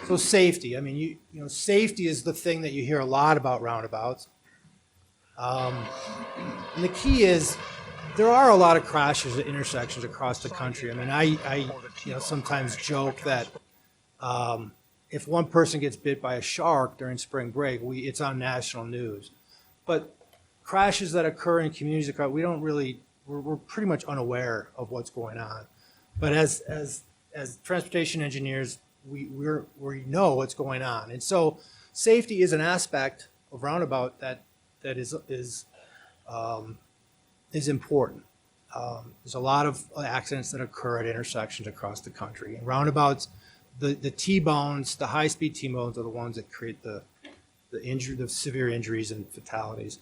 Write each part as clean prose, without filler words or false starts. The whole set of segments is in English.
So safety, I mean, you know, safety is the thing that you hear a lot about roundabouts. And the key is there are a lot of crashes at intersections across the country. I mean, I you know, sometimes joke that if one person gets bit by a shark during spring break, it's on national news. But crashes that occur in communities, we don't really, we're pretty much unaware of what's going on. But as transportation engineers, we know what's going on. And so safety is an aspect of roundabout that is important. There's a lot of accidents that occur at intersections across the country. And roundabouts, the T-bones, the high-speed T-bones are the ones that create the severe injuries and fatalities.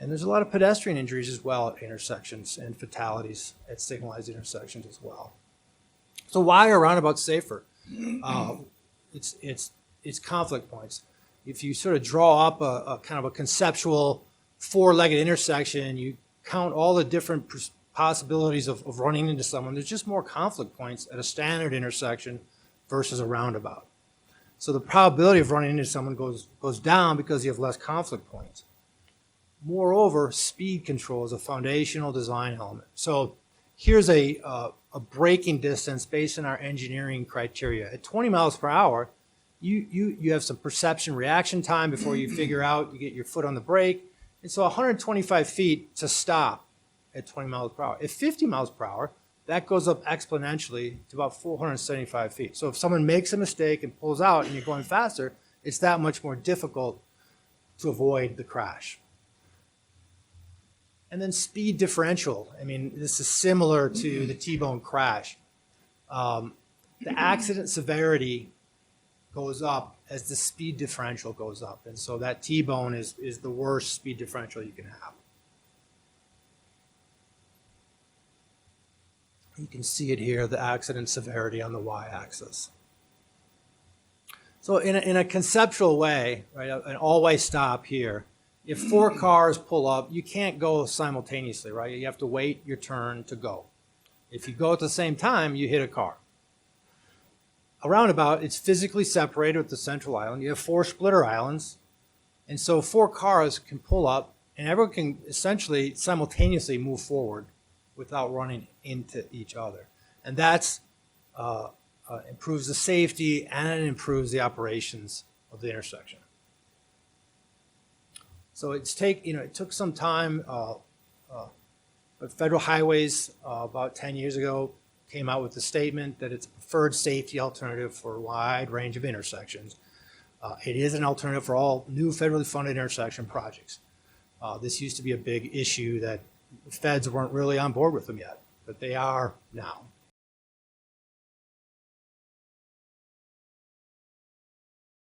And there's a lot of pedestrian injuries as well at intersections and fatalities at signalized intersections as well. So why are roundabouts safer? It's conflict points. If you sort of draw up a kind of a conceptual four-legged intersection, you count all the different possibilities of running into someone, there's just more conflict points at a standard intersection versus a roundabout. So the probability of running into someone goes down because you have less conflict points. Moreover, speed control is a foundational design element. So here's a braking distance based on our engineering criteria. At 20 miles per hour, you have some perception reaction time before you figure out, you get your foot on the brake. And so 125 feet to stop at 20 miles per hour. At 50 miles per hour, that goes up exponentially to about 475 feet. So if someone makes a mistake and pulls out and you're going faster, it's that much more difficult to avoid the crash. And then speed differential. I mean, this is similar to the T-bone crash. The accident severity goes up as the speed differential goes up. And so that T-bone is the worst speed differential you can have. You can see it here, the accident severity on the y-axis. So in a conceptual way, right, an all-way stop here, if four cars pull up, you can't go simultaneously, right? You have to wait your turn to go. If you go at the same time, you hit a car. A roundabout, it's physically separated with the central island. You have four splitter islands, and so four cars can pull up, and everyone can essentially simultaneously move forward without running into each other. And that's improves the safety and it improves the operations of the intersection. So it took some time, but Federal Highways about 10 years ago came out with the statement that it's a preferred safety alternative for a wide range of intersections. It is an alternative for all new federally funded intersection projects. This used to be a big issue that the feds weren't really on board with them yet, but they are now.